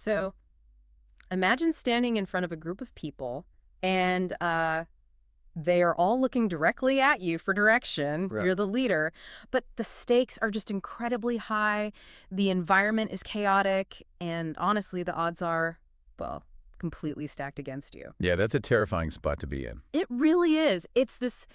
So imagine standing in front of a group of people and they are all looking directly at you for direction. Right. You're the leader, but the stakes are just incredibly high. The environment is chaotic, and honestly, the odds are, well, completely stacked against you. Yeah, that's a terrifying spot to be in. It really is. It's this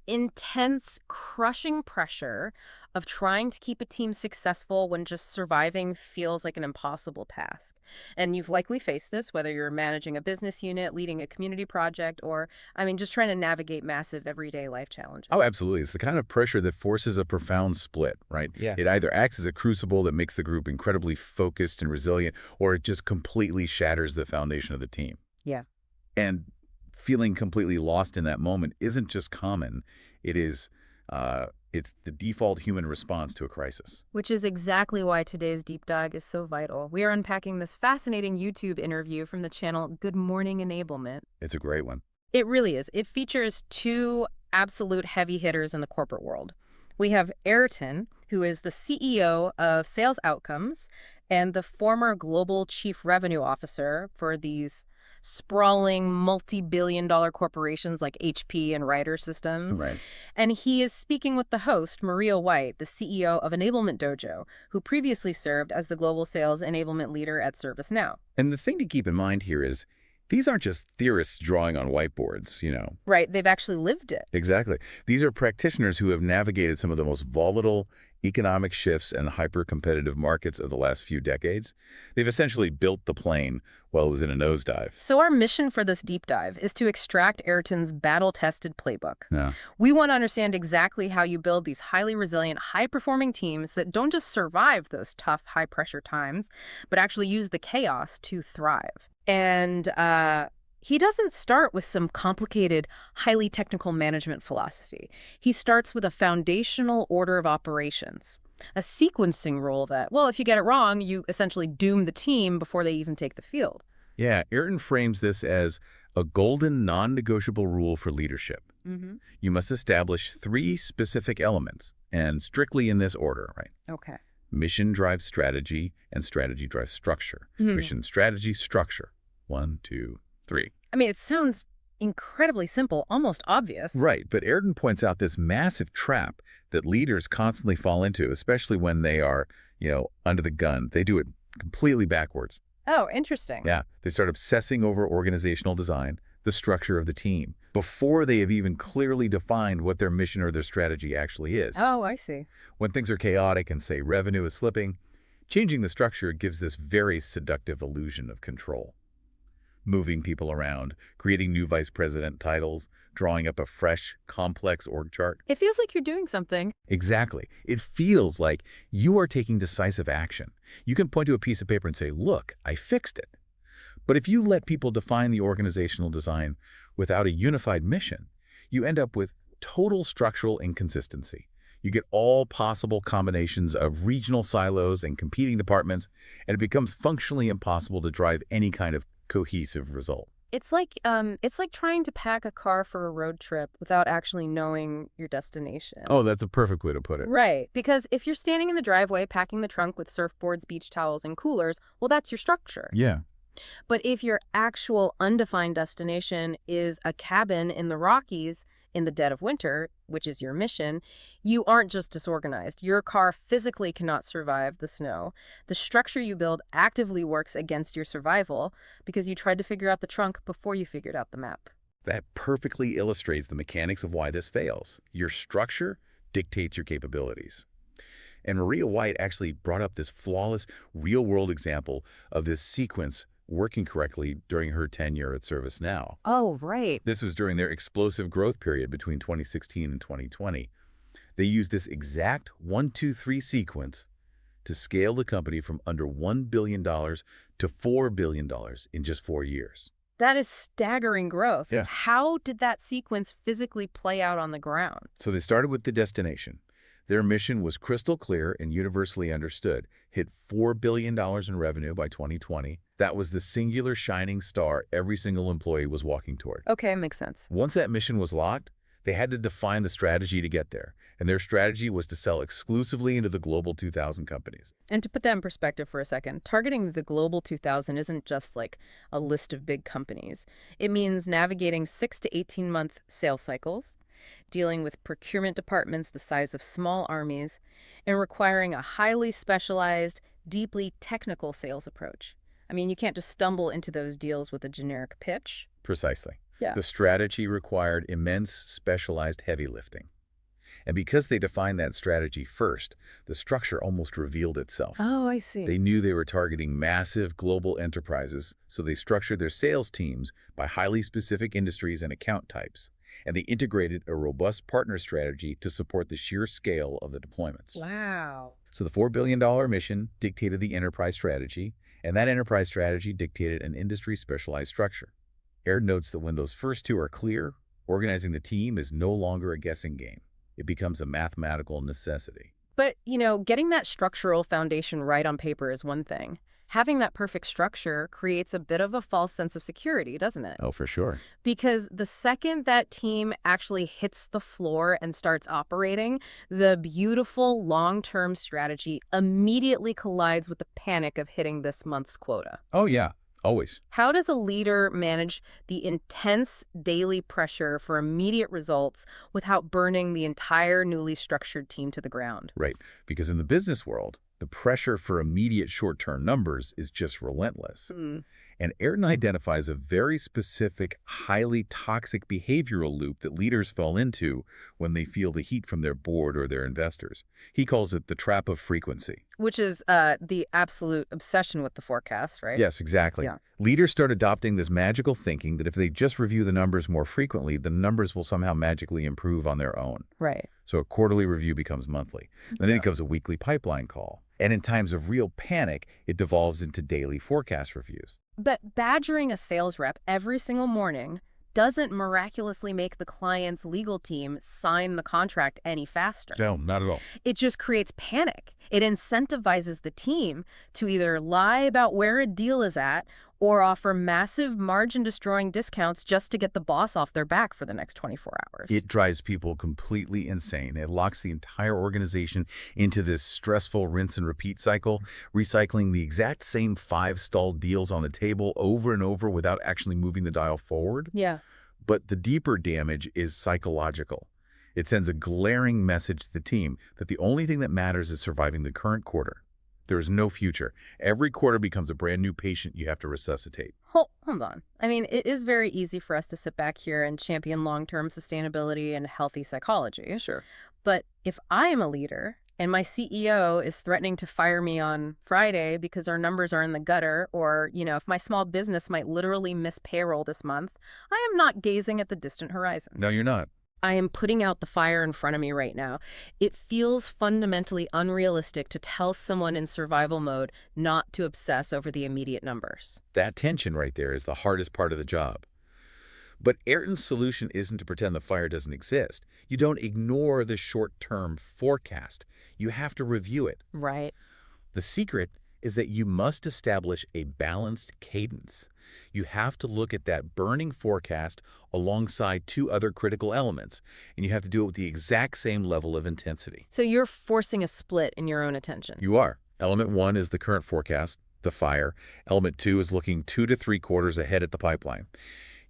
intense, crushing pressure of trying to keep a team successful when just surviving feels like an impossible task. And you've likely faced this, whether you're managing a business unit, leading a community project, or, just trying to navigate massive everyday life challenges. Oh, absolutely. It's the kind of pressure that forces a profound split, right? Yeah. It either acts as a crucible that makes the group incredibly focused and resilient, or it just completely shatters the foundation of the team. Yeah. And feeling completely lost in that moment isn't just common. It is, it's the default human response to a crisis. Which is exactly why today's deep dive is so vital. We are unpacking this fascinating YouTube interview from the channel Good Morning Enablement. It's a great one. It really is. It features two absolute heavy hitters in the corporate world. We have Airton, who is the CEO of SalesOutcomes and the former global chief revenue officer for these sprawling multi-billion-dollar corporations like HP and Ryder systems. Right. And he is speaking with the host, Maria White, the CEO of Enablement Dojo, who previously served as the global sales enablement leader at ServiceNow. And the thing to keep in mind here is these aren't just theorists drawing on whiteboards, Right, they've actually lived it. Exactly. These are practitioners who have navigated some of the most volatile economic shifts and hyper-competitive markets of the last few decades. They've essentially built the plane while it was in a nosedive. So our mission for this deep dive is to extract Airton's battle-tested playbook. Yeah. We want to understand exactly how you build these highly resilient, high-performing teams that don't just survive those tough, high-pressure times, but actually use the chaos to thrive. And he doesn't start with some complicated, highly technical management philosophy. He starts with a foundational order of operations, a sequencing rule that, well, if you get it wrong, you essentially doom the team before they even take the field. Yeah, Airton frames this as a golden, non-negotiable rule for leadership. Mm-hmm. You must establish 3 specific elements, and strictly in this order, right? Okay. Mission drives strategy, and strategy drives structure. Mhm. Mission, strategy, structure. 1, 2, 3. It sounds incredibly simple, almost obvious. Right, but Airton points out this massive trap that leaders constantly fall into, especially when they are, under the gun. They do it completely backwards. Oh, interesting. Yeah, they start obsessing over organizational design, the structure of the team, before they have even clearly defined what their mission or their strategy actually is. Oh, I see. When things are chaotic and, say, revenue is slipping, changing the structure gives this very seductive illusion of control. Moving people around, creating new vice president titles, drawing up a fresh, complex org chart. It feels like you're doing something. Exactly. It feels like you are taking decisive action. You can point to a piece of paper and say, look, I fixed it. But if you let people define the organizational design without a unified mission, you end up with total structural inconsistency. You get all possible combinations of regional silos and competing departments, and it becomes functionally impossible to drive any kind of cohesive result. It's like trying to pack a car for a road trip without actually knowing your destination. Oh, that's a perfect way to put it. Right, because if you're standing in the driveway packing the trunk with surfboards, beach towels, and coolers, well, that's your structure. Yeah. But if your actual undefined destination is a cabin in the Rockies in the dead of winter, which is your mission, you aren't just disorganized. Your car physically cannot survive the snow. The structure you build actively works against your survival because you tried to figure out the trunk before you figured out the map. That perfectly illustrates the mechanics of why this fails. Your structure dictates your capabilities. And Maria White actually brought up this flawless, real-world example of this sequence working correctly during her tenure at ServiceNow. Oh, right. This was during their explosive growth period between 2016 and 2020. They used this exact 1-2-3 sequence to scale the company from under $1 billion to $4 billion in just 4 years. That is staggering growth. Yeah. How did that sequence physically play out on the ground? So they started with the destination. Their mission was crystal clear and universally understood. Hit $4 billion in revenue by 2020. That was the singular shining star every single employee was walking toward. Okay, makes sense. Once that mission was locked, they had to define the strategy to get there. and their strategy was to sell exclusively into the Global 2000 companies. And to put that in perspective for a second, targeting the Global 2000 isn't just like a list of big companies. It means navigating 6 to 18-month sales cycles, dealing with procurement departments the size of small armies, and requiring a highly specialized, deeply technical sales approach. I mean, you can't just stumble into those deals with a generic pitch. Precisely. Yeah. The strategy required immense specialized heavy lifting. And because they defined that strategy first, the structure almost revealed itself. Oh, I see. They knew they were targeting massive global enterprises, so they structured their sales teams by highly specific industries and account types. And they integrated a robust partner strategy to support the sheer scale of the deployments. Wow. So the $4 billion mission dictated the enterprise strategy, and that enterprise strategy dictated an industry-specialized structure. Airton notes that when those first two are clear, organizing the team is no longer a guessing game. It becomes a mathematical necessity. But, getting that structural foundation right on paper is one thing. Having that perfect structure creates a bit of a false sense of security, doesn't it? Oh, for sure. Because the second that team actually hits the floor and starts operating, the beautiful long-term strategy immediately collides with the panic of hitting this month's quota. Oh, yeah. Always. How does a leader manage the intense daily pressure for immediate results without burning the entire newly structured team to the ground? Right. Because in the business world, the pressure for immediate short-term numbers is just relentless. And Airton identifies a very specific, highly toxic behavioral loop that leaders fall into when they feel the heat from their board or their investors. He calls it the trap of frequency. Which is the absolute obsession with the forecast, right? Yes, exactly. Yeah. Leaders start adopting this magical thinking that if they just review the numbers more frequently, the numbers will somehow magically improve on their own. Right. So a quarterly review becomes monthly. Then it becomes a weekly pipeline call. And in times of real panic, it devolves into daily forecast reviews. But badgering a sales rep every single morning doesn't miraculously make the client's legal team sign the contract any faster. No, not at all. It just creates panic. It incentivizes the team to either lie about where a deal is at or offer massive margin-destroying discounts just to get the boss off their back for the next 24 hours. It drives people completely insane. It locks the entire organization into this stressful rinse and repeat cycle, recycling the exact same 5 stalled deals on the table over and over without actually moving the dial forward. Yeah. But the deeper damage is psychological. It sends a glaring message to the team that the only thing that matters is surviving the current quarter. There is no future. Every quarter becomes a brand new patient you have to resuscitate. Hold on. I mean, it is very easy for us to sit back here and champion long-term sustainability and healthy psychology. Sure. But if I am a leader and my CEO is threatening to fire me on Friday because our numbers are in the gutter, or, if my small business might literally miss payroll this month, I am not gazing at the distant horizon. No, you're not. I am putting out the fire in front of me right now. It feels fundamentally unrealistic to tell someone in survival mode not to obsess over the immediate numbers. That tension right there is the hardest part of the job. But Airton's solution isn't to pretend the fire doesn't exist. You don't ignore the short-term forecast. You have to review it. Right. The secret is that you must establish a balanced cadence. You have to look at that burning forecast alongside 2 other critical elements, and you have to do it with the exact same level of intensity. So you're forcing a split in your own attention. You are. Element 1 is the current forecast, the fire. Element 2 is looking 2 to 3 quarters ahead at the pipeline.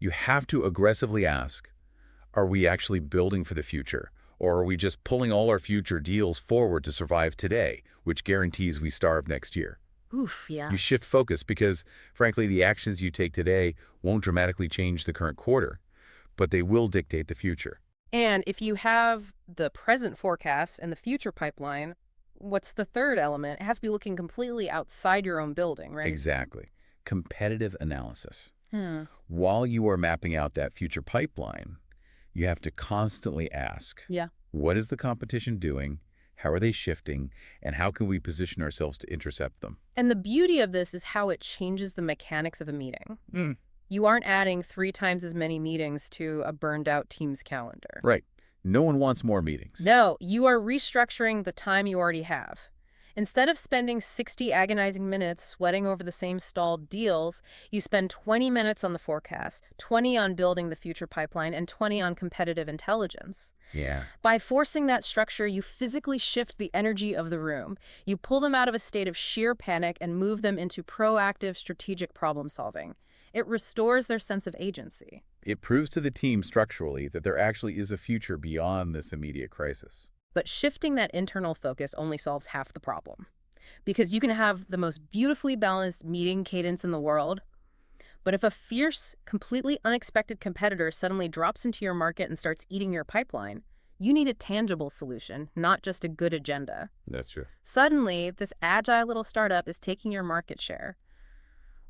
You have to aggressively ask, are we actually building for the future? Or are we just pulling all our future deals forward to survive today, which guarantees we starve next year? Oof, yeah. You shift focus because, frankly, the actions you take today won't dramatically change the current quarter, but they will dictate the future. And if you have the present forecast and the future pipeline, what's the third element? It has to be looking completely outside your own building, right? Exactly. Competitive analysis. While you are mapping out that future pipeline, you have to constantly ask, what is the competition doing? How are they shifting? And how can we position ourselves to intercept them? And the beauty of this is how it changes the mechanics of a meeting. You aren't adding 3 times as many meetings to a burned out team's calendar. Right. No one wants more meetings. No, you are restructuring the time you already have. Instead of spending 60 agonizing minutes sweating over the same stalled deals, you spend 20 minutes on the forecast, 20 on building the future pipeline, and 20 on competitive intelligence. Yeah. By forcing that structure, you physically shift the energy of the room. You pull them out of a state of sheer panic and move them into proactive, strategic problem solving. It restores their sense of agency. It proves to the team structurally that there actually is a future beyond this immediate crisis. But shifting that internal focus only solves half the problem. Because you can have the most beautifully balanced meeting cadence in the world, but if a fierce, completely unexpected competitor suddenly drops into your market and starts eating your pipeline, you need a tangible solution, not just a good agenda. That's true. Suddenly, this agile little startup is taking your market share.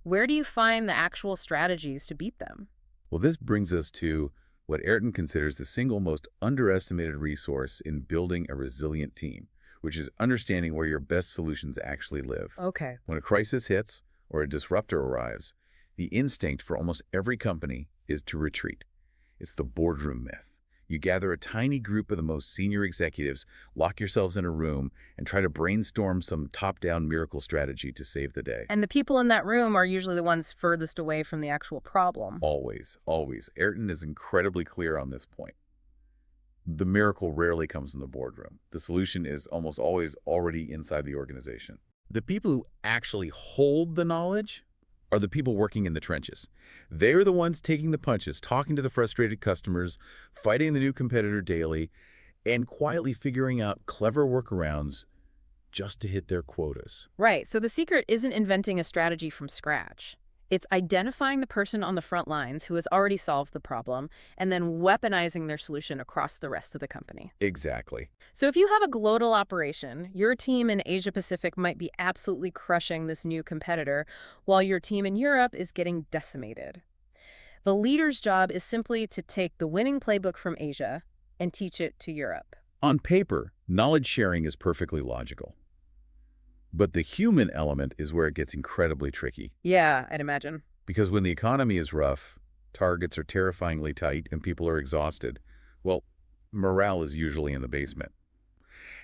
Where do you find the actual strategies to beat them? Well, this brings us to what Airton considers the single most underestimated resource in building a resilient team, which is understanding where your best solutions actually live. Okay. When a crisis hits or a disruptor arrives, the instinct for almost every company is to retreat. It's the boardroom myth. You gather a tiny group of the most senior executives, lock yourselves in a room, and try to brainstorm some top-down miracle strategy to save the day. And the people in that room are usually the ones furthest away from the actual problem. Always, always. Airton is incredibly clear on this point. The miracle rarely comes in the boardroom. The solution is almost always already inside the organization. The people who actually hold the knowledge are the people working in the trenches. They're the ones taking the punches, talking to the frustrated customers, fighting the new competitor daily, and quietly figuring out clever workarounds just to hit their quotas. Right. So the secret isn't inventing a strategy from scratch. It's identifying the person on the front lines who has already solved the problem and then weaponizing their solution across the rest of the company. Exactly. So if you have a global operation, your team in Asia Pacific might be absolutely crushing this new competitor, while your team in Europe is getting decimated. The leader's job is simply to take the winning playbook from Asia and teach it to Europe. On paper, knowledge sharing is perfectly logical. But the human element is where it gets incredibly tricky. Yeah, I'd imagine. Because when the economy is rough, targets are terrifyingly tight, and people are exhausted, well, morale is usually in the basement.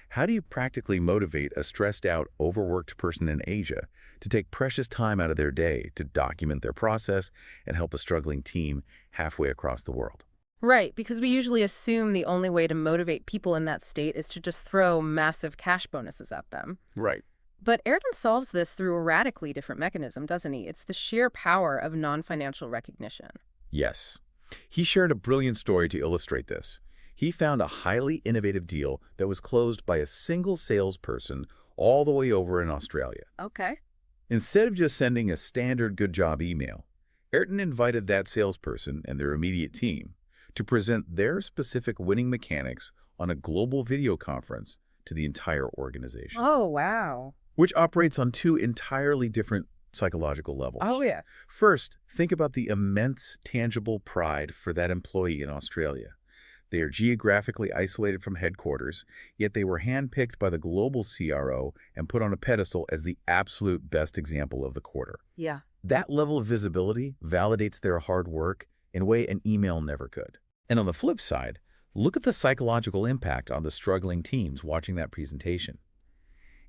How do you practically motivate a stressed-out, overworked person in Asia to take precious time out of their day to document their process and help a struggling team halfway across the world? Right, because we usually assume the only way to motivate people in that state is to just throw massive cash bonuses at them. Right. But Airton solves this through a radically different mechanism, doesn't he? It's the sheer power of non-financial recognition. Yes. He shared a brilliant story to illustrate this. He found a highly innovative deal that was closed by a single salesperson all the way over in Australia. Okay. Instead of just sending a standard good job email, Airton invited that salesperson and their immediate team to present their specific winning mechanics on a global video conference to the entire organization. Oh, wow. Which operates on two entirely different psychological levels. Oh, yeah. First, think about the immense tangible pride for that employee in Australia. They are geographically isolated from headquarters, yet they were handpicked by the Global CRO and put on a pedestal as the absolute best example of the quarter. Yeah. That level of visibility validates their hard work in a way an email never could. And on the flip side, look at the psychological impact on the struggling teams watching that presentation.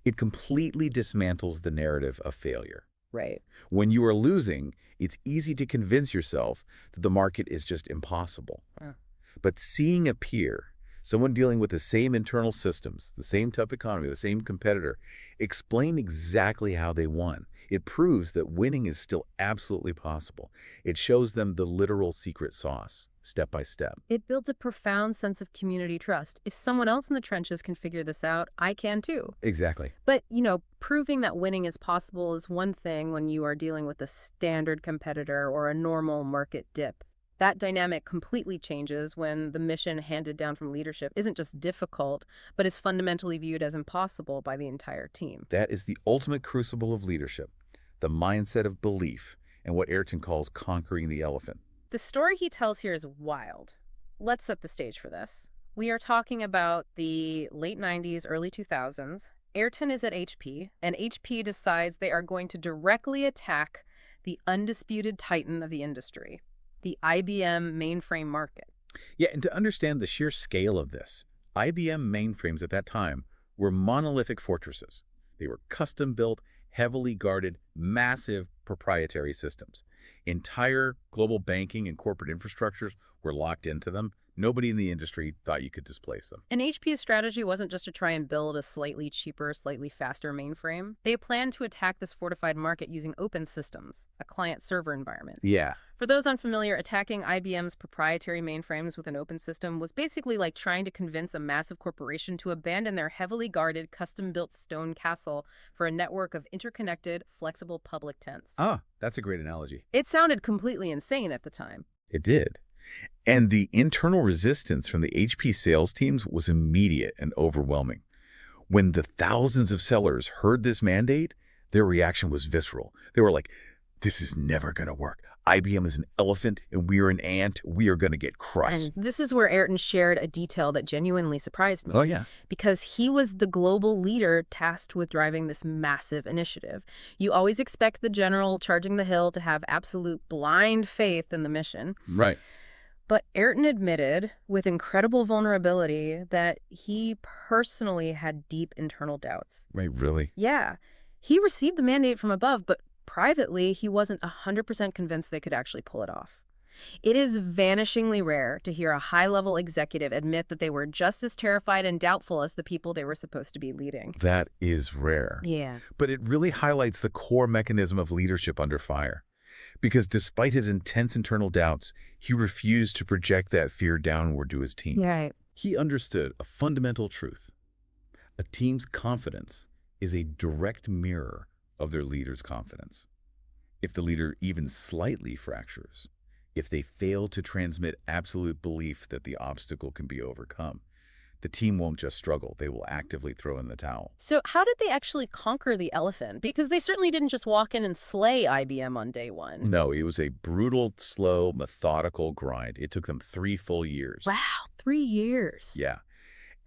It completely dismantles the narrative of failure. Right. When you are losing, it's easy to convince yourself that the market is just impossible. But seeing a peer, someone dealing with the same internal systems, the same tough economy, the same competitor, explain exactly how they won, it proves that winning is still absolutely possible. It shows them the literal secret sauce, step by step. It builds a profound sense of community trust. If someone else in the trenches can figure this out, I can too. Exactly. But, proving that winning is possible is one thing when you are dealing with a standard competitor or a normal market dip. That dynamic completely changes when the mission handed down from leadership isn't just difficult, but is fundamentally viewed as impossible by the entire team. That is the ultimate crucible of leadership, the mindset of belief, and what Airton calls conquering the elephant. The story he tells here is wild. Let's set the stage for this. We are talking about the late 90s, early 2000s. Airton is at HP, and HP decides they are going to directly attack the undisputed titan of the industry, the IBM mainframe market. Yeah, and to understand the sheer scale of this, IBM mainframes at that time were monolithic fortresses. They were custom-built, heavily guarded, massive proprietary systems. Entire global banking and corporate infrastructures were locked into them. Nobody in the industry thought you could displace them. And HP's strategy wasn't just to try and build a slightly cheaper, slightly faster mainframe. They planned to attack this fortified market using open systems, a client-server environment. Yeah. For those unfamiliar, attacking IBM's proprietary mainframes with an open system was basically like trying to convince a massive corporation to abandon their heavily guarded, custom-built stone castle for a network of interconnected, flexible public tenants. Ah, that's a great analogy. It sounded completely insane at the time. It did. And the internal resistance from the HP sales teams was immediate and overwhelming. When the thousands of sellers heard this mandate, their reaction was visceral. They were like, this is never going to work. IBM is an elephant and we are an ant. We are going to get crushed. And this is where Airton shared a detail that genuinely surprised me. Oh, yeah. Because he was the global leader tasked with driving this massive initiative. You always expect the general charging the hill to have absolute blind faith in the mission. Right. But Airton admitted, with incredible vulnerability, that he personally had deep internal doubts. Right, really? Yeah. He received the mandate from above, but privately, he wasn't 100% convinced they could actually pull it off. It is vanishingly rare to hear a high-level executive admit that they were just as terrified and doubtful as the people they were supposed to be leading. That is rare. Yeah. But it really highlights the core mechanism of leadership under fire. Because despite his intense internal doubts, he refused to project that fear downward to his team. Right. He understood a fundamental truth. A team's confidence is a direct mirror of their leader's confidence. If the leader even slightly fractures, if they fail to transmit absolute belief that the obstacle can be overcome, the team won't just struggle, they will actively throw in the towel. So how did they actually conquer the elephant? Because they certainly didn't just walk in and slay IBM on day one. No, it was a brutal, slow, methodical grind. It took them 3 full years. Wow, 3 years. Yeah.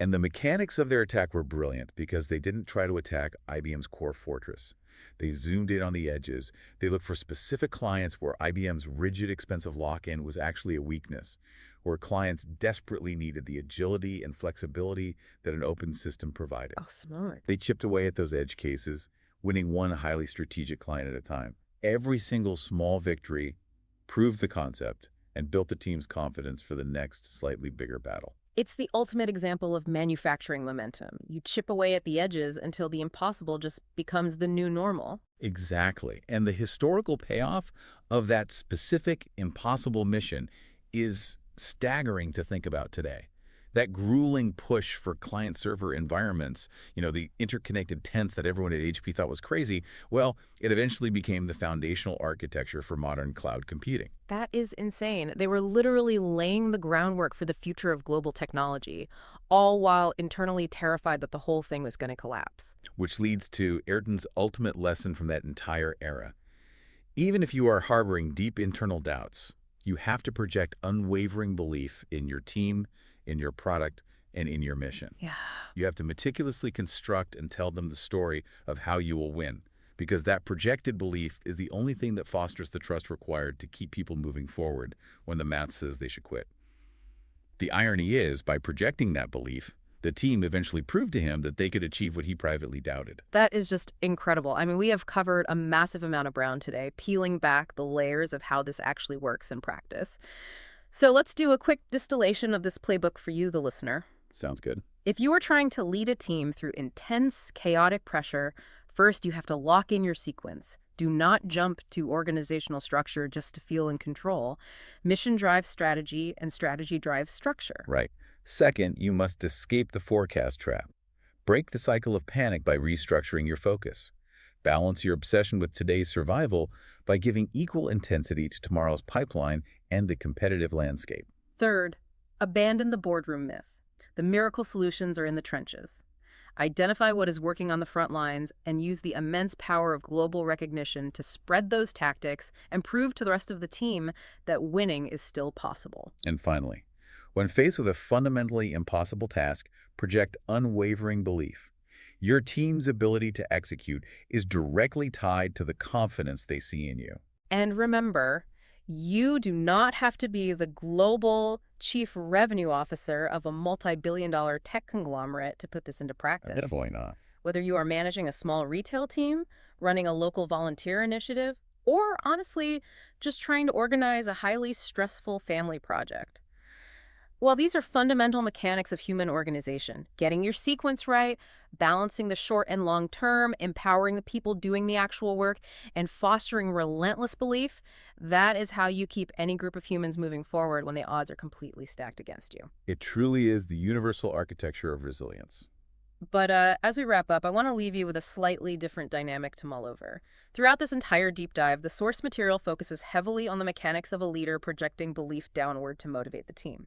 And the mechanics of their attack were brilliant because they didn't try to attack IBM's core fortress. They zoomed in on the edges. They looked for specific clients where IBM's rigid, expensive lock-in was actually a weakness, where clients desperately needed the agility and flexibility that an open system provided. Oh, smart. They chipped away at those edge cases, winning one highly strategic client at a time. Every single small victory proved the concept and built the team's confidence for the next slightly bigger battle. It's the ultimate example of manufacturing momentum. You chip away at the edges until the impossible just becomes the new normal. Exactly. And the historical payoff of that specific impossible mission is staggering to think about today. That grueling push for client-server environments, the interconnected tents that everyone at HP thought was crazy, well, it eventually became the foundational architecture for modern cloud computing. That is insane. They were literally laying the groundwork for the future of global technology, all while internally terrified that the whole thing was going to collapse. Which leads to Ayrton's ultimate lesson from that entire era. Even if you are harboring deep internal doubts, you have to project unwavering belief in your team, in your product, and in your mission. Yeah. You have to meticulously construct and tell them the story of how you will win, because that projected belief is the only thing that fosters the trust required to keep people moving forward when the math says they should quit. The irony is, by projecting that belief, the team eventually proved to him that they could achieve what he privately doubted. That is just incredible. I mean, we have covered a massive amount of ground today, peeling back the layers of how this actually works in practice. So let's do a quick distillation of this playbook for you, the listener. Sounds good. If you are trying to lead a team through intense, chaotic pressure, first you have to lock in your sequence. Do not jump to organizational structure just to feel in control. Mission drives strategy, and strategy drives structure. Right. Second, you must escape the forecast trap. Break the cycle of panic by restructuring your focus. Balance your obsession with today's survival by giving equal intensity to tomorrow's pipeline and the competitive landscape. Third, abandon the boardroom myth. The miracle solutions are in the trenches. Identify what is working on the front lines and use the immense power of global recognition to spread those tactics and prove to the rest of the team that winning is still possible. And finally, when faced with a fundamentally impossible task, project unwavering belief. Your team's ability to execute is directly tied to the confidence they see in you. And remember, you do not have to be the global chief revenue officer of a multi-billion-dollar tech conglomerate to put this into practice. Definitely not. Whether you are managing a small retail team, running a local volunteer initiative, or honestly, just trying to organize a highly stressful family project. Well, these are fundamental mechanics of human organization. Getting your sequence right, balancing the short and long term, empowering the people doing the actual work, and fostering relentless belief, that is how you keep any group of humans moving forward when the odds are completely stacked against you. It truly is the universal architecture of resilience. But as we wrap up, I want to leave you with a slightly different dynamic to mull over. Throughout this entire deep dive, the source material focuses heavily on the mechanics of a leader projecting belief downward to motivate the team.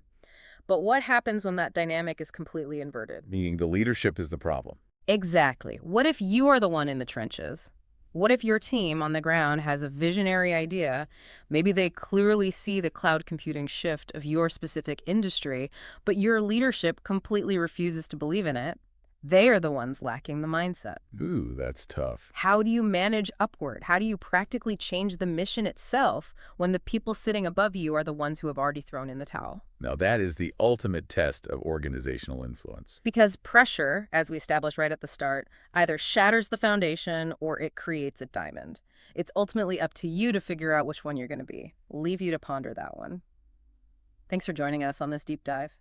But what happens when that dynamic is completely inverted? Meaning the leadership is the problem. Exactly. What if you are the one in the trenches? What if your team on the ground has a visionary idea? Maybe they clearly see the cloud computing shift of your specific industry, but your leadership completely refuses to believe in it. They are the ones lacking the mindset. Ooh, that's tough. How do you manage upward? How do you practically change the mission itself when the people sitting above you are the ones who have already thrown in the towel? Now that is the ultimate test of organizational influence. Because pressure, as we established right at the start, either shatters the foundation or it creates a diamond. It's ultimately up to you to figure out which one you're going to be. Leave you to ponder that one. Thanks for joining us on this deep dive.